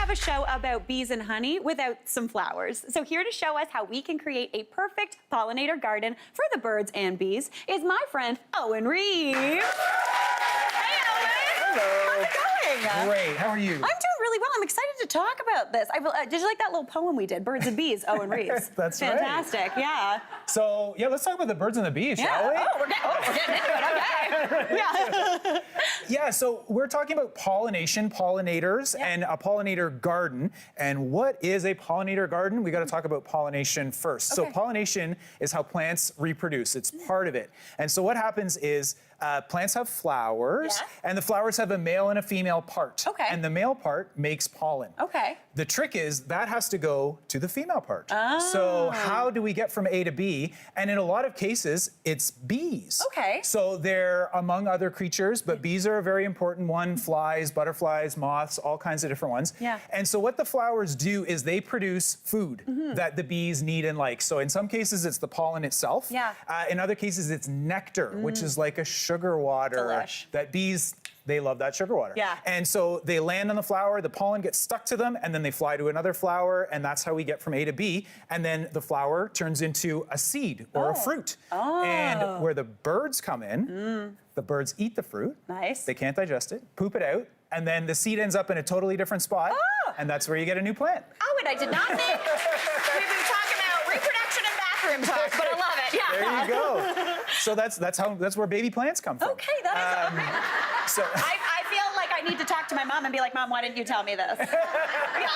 have a show about bees and honey without some flowers. So here to show us how we can create a perfect pollinator garden for the birds and bees is my friend, Owen Reeves. Hey, Owen. Hello. How's it going? Great. How are you? I'm doing really well. I'm excited to talk about this. Did you like that little poem we did, Birds and Bees, Owen Reeves? That's fantastic. right. Yeah. So, yeah, let's talk about the birds and the bees, shall we? We're getting into it. Okay. Yeah. Yeah, so we're talking about pollination, pollinators, and a pollinator garden. And what is a pollinator garden? We got to talk about pollination first. Okay. So pollination is how plants reproduce. It's part of it. And so what happens is plants have flowers, and the flowers have a male and a female part. Okay. And the male part makes pollen. Okay. The trick is that has to go to the female part. Oh. So how do we get from A to B? And in a lot of cases, it's bees. Okay. So they're among other creatures, but bees are a very important one. Flies, butterflies, moths, all kinds of different ones. Yeah. And so what the flowers do is they produce food that the bees need and like. So in some cases, it's the pollen itself. Yeah. In other cases, it's nectar, which is like a sugar water Delish. that bees, they love that sugar water. Yeah. And so they land on the flower, the pollen gets stuck to them, and then they fly to another flower, and that's how we get from A to B. And then the flower turns into a seed or a fruit. Oh. And where the birds come in, the birds eat the fruit. Nice. They can't digest it, poop it out, and then the seed ends up in a totally different spot, and that's where you get a new plant. Oh, and I did not think we've been talking about reproduction and bathroom talk, but I love it. Yeah. There you go. So that's where baby plants come from. Okay, that is okay. So I feel like I need to talk to my mom and be like, Mom, why didn't you tell me this? Yeah.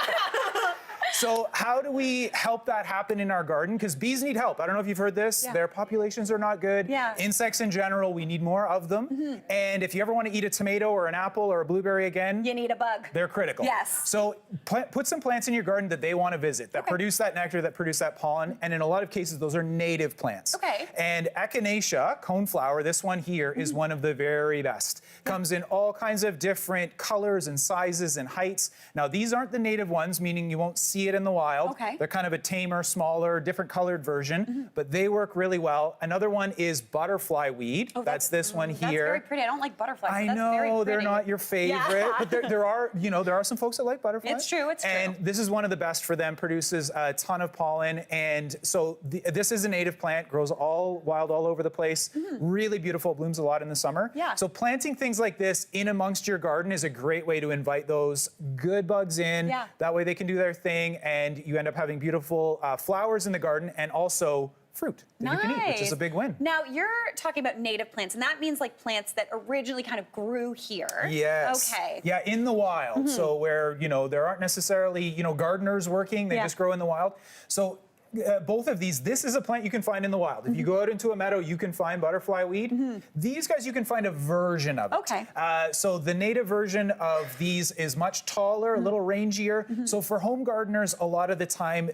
So how do we help that happen in our garden? Because bees need help. I don't know if you've heard this. Yeah. Their populations are not good. Yeah. Insects in general, we need more of them. And if you ever want to eat a tomato or an apple or a blueberry again, You need a bug. they're critical. Yes. So put some plants in your garden that they want to visit, that produce that nectar, that produce that pollen. And in a lot of cases, those are native plants. Okay. And echinacea, coneflower, this one here is one of the very best. Comes in all kinds of different colors and sizes and heights. Now, these aren't the native ones, meaning you won't see it in the wild. Okay. They're kind of a tamer, smaller, different colored version, but they work really well. Another one is butterfly weed. Oh, that's this one here. That's very pretty. I don't like butterflies. I but that's very know they're pretty. not your favorite, Yeah. but there are some folks that like butterflies. It's true, it's true. And this is one of the best for them. Produces a ton of pollen, and so this is a native plant. Grows all wild, all over the place. Really beautiful. Blooms a lot in the summer. Yeah. So planting things like this in amongst your garden is a great way to invite those good bugs in. Yeah. That way they can do their thing, and you end up having beautiful flowers in the garden, and also fruit that you can eat, which is a big win. Now, you're talking about native plants, and that means like plants that originally kind of grew here. Yes. Okay. Yeah, in the wild. So where, there aren't necessarily, gardeners working, they just grow in the wild. So both of these, this is a plant you can find in the wild. If you go out into a meadow, you can find butterfly weed. These guys, you can find a version of it. Okay. So the native version of these is much taller, a little rangier. So for home gardeners, a lot of the time,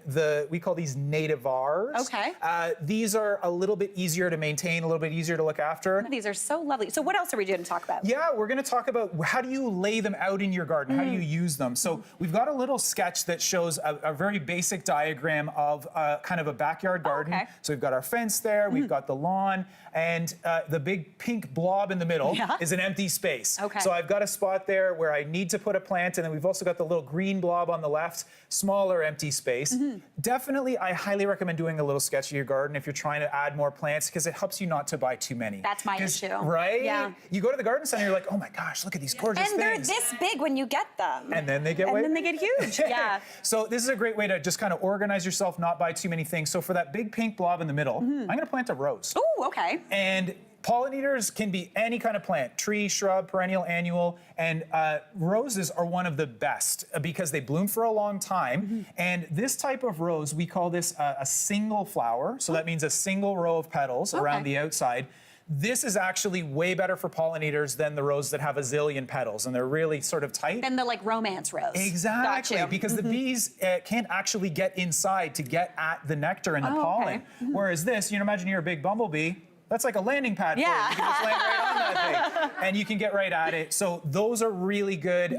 we call these nativars. Okay. These are a little bit easier to maintain, a little bit easier to look after. These are so lovely. So what else are we going to talk about? Yeah, we're going to talk about how do you lay them out in your garden? How do you use them? So we've got a little sketch that shows a very basic diagram of kind of a backyard garden. Okay. So we've got our fence there, we've got the lawn, and the big pink blob in the middle is an empty space. Okay. So I've got a spot there where I need to put a plant, and then we've also got the little green blob on the left, smaller empty space. Definitely, I highly recommend doing a little sketch of your garden if you're trying to add more plants, because it helps you not to buy too many. That's my 'Cause, issue. Right? Yeah. You go to the garden center, you're like, oh my gosh, look at these gorgeous And they're things. this big when you get them. And then they get And then they get huge. Yeah. So this is a great way to just kind of organize yourself, not buy too many things. So for that big pink blob in the middle, I'm going to plant a rose. Ooh, okay. And pollinators can be any kind of plant, tree, shrub, perennial, annual, and roses are one of the best because they bloom for a long time. And this type of rose, we call this a single flower. So that means a single row of petals around the outside. This is actually way better for pollinators than the rose that have a zillion petals, and they're really sort of tight. Then the like romance rose. Exactly, Got you. because the bees can't actually get inside to get at the nectar and the pollen. Whereas this, imagine you're a big bumblebee, that's like a landing pad for you. Yeah. You can just land right on that thing, and you can get right at it. So those are really good,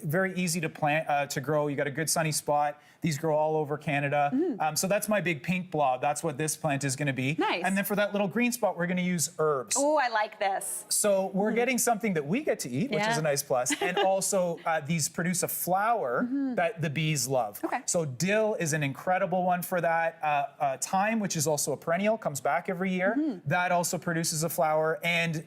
very easy to plant, to grow. You got a good sunny spot. These grow all over Canada. So that's my big pink blob. That's what this plant is going to be. Nice. And then for that little green spot, we're going to use herbs. Oh, I like this. So we're getting something that we get to eat, which is Yeah. a nice plus. And also these produce a flower that the bees love. Okay. So dill is an incredible one for that. Thyme, which is also a perennial, comes back every year. That also produces a flower. And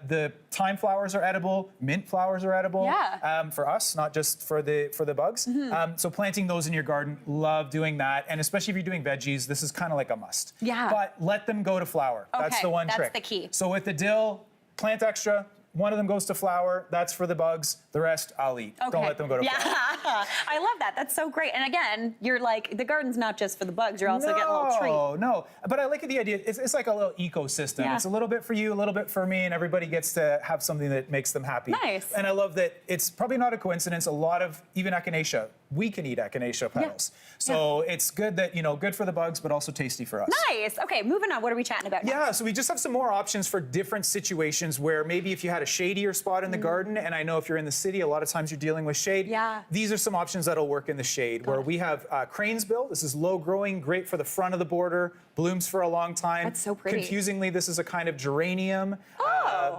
the thyme flowers are edible. Mint flowers are edible. Yeah. For us, not just for the bugs. So planting those in your garden, love doing that. And especially if you're doing veggies, this is kind of like a must. Yeah. But let them go to flower. That's Okay, the one that's trick. the key. So with the dill, plant extra. One of them goes to flower. That's for the bugs. The rest, I'll eat. Okay. Don't let them go to flower. I love that. That's so great. And again, you're like, the garden's not just for the bugs. You're also getting a little treat. No. But I like the idea. It's like a little ecosystem. Yeah. It's a little bit for you, a little bit for me, and everybody gets to have something that makes them happy. Nice. And I love that it's probably not a coincidence. A lot of, even echinacea, we can eat echinacea petals. So it's good that, good for the bugs, but also tasty for us. Nice. Okay, moving on. What are we chatting about now? Yeah, so we just have some more options for different situations where maybe if you had a shadier spot in the garden, and I know if you're in the city, a lot of times you're dealing with shade. Yeah. These are some options that'll work in the shade, where we have crane's bill. This is low growing, great for the front of the border, blooms for a long time. That's so pretty. Confusingly, this is a kind of geranium,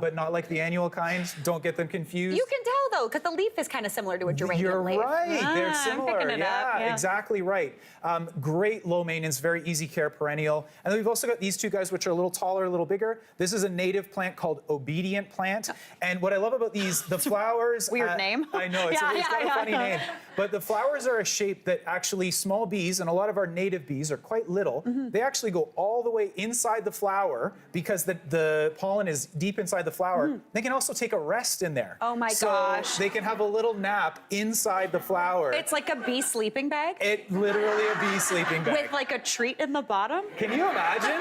but not like the annual kind. Don't get them confused. You can tell, though, because the leaf is kind of similar to a geranium You're leaf. right. They're I'm similar. picking it up. Yeah. Exactly right. Great low maintenance, very easy care perennial. And then we've also got these two guys, which are a little taller, a little bigger. This is a native plant called obedient plant. And what I love about these, the flowers. Weird name. I know, it's got a funny name. But the flowers are a shape that actually small bees, and a lot of our native bees are quite little. They actually go all the way inside the flower because the pollen is deep inside the flower. They can also take a rest in there. Oh my so gosh. They can have a little nap inside the flower. It's like a bee sleeping bag It literally a bee sleeping bag. with like a treat in the bottom. Can you imagine?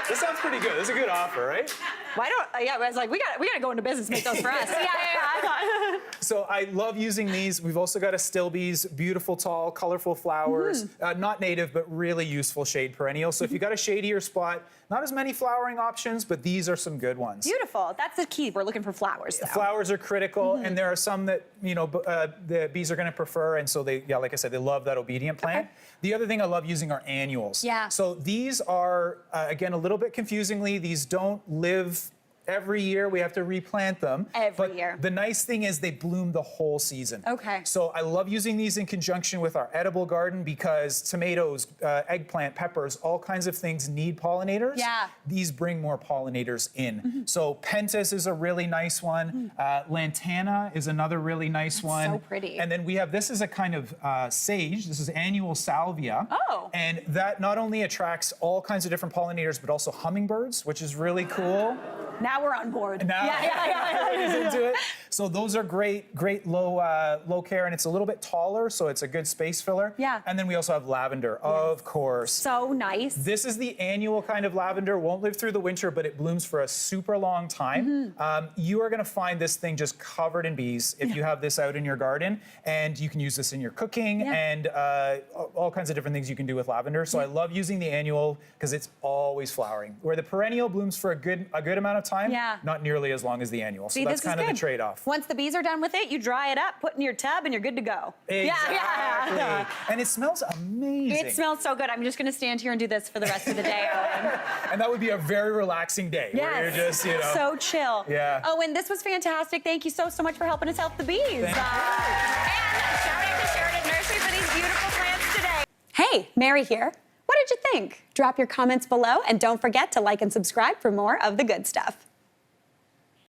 This sounds pretty good. This is a good offer, right? Why don't? Yeah, I was like, we got to go into business, and make those for us. Yeah. So I love using these. We've also got Astilbes, beautiful, tall, colorful flowers. Not native, but really useful shade perennial. So if you got a shadier spot, not as many flowering options, but these are some good ones. Beautiful. That's the key. We're looking for flowers, though. Flowers are critical, and there are some that the bees are going to prefer, and so they, like I said, they love that obedient plant. The other thing I love using are annuals. Yeah. So these are again a little bit confusingly. These don't live every year. We have to replant them. Every year. The nice thing is they bloom the whole season. Okay. So I love using these in conjunction with our edible garden because tomatoes, eggplant, peppers, all kinds of things need pollinators. Yeah. These bring more pollinators in. So pentas is a really nice one. Lantana is another really nice one. so pretty. And then we have, this is a kind of sage. This is annual salvia. Oh. And that not only attracts all kinds of different pollinators, but also hummingbirds, which is really cool. Now we're on board. Now everybody's into it. So those are great low care, and it's a little bit taller, so it's a good space filler. Yeah. And then we also have lavender, of course. So nice. This is the annual kind of lavender. Won't live through the winter, but it blooms for a super long time. You are going to find this thing just covered in bees if you have this out in your garden, and you can use this in your cooking and all kinds of different things you can do with lavender. So I love using the annual because it's always flowering. Where the perennial blooms for a good amount of time, not nearly as long as the annual. So See, that's this is kind of the good. trade-off. Once the bees are done with it, you dry it up, put it in your tub, and you're good to go. Exactly. And it smells amazing. It smells so good. I'm just going to stand here and do this for the rest of the day, Owen. And that would be a very relaxing day where you're just, So chill. Yeah. Owen, this was fantastic. Thank you so much for helping us help the bees. And shout out to Sheridan Nursery for these beautiful plants today. Hey, Mary here. What did you think? Drop your comments below, and don't forget to like and subscribe for more of the good stuff.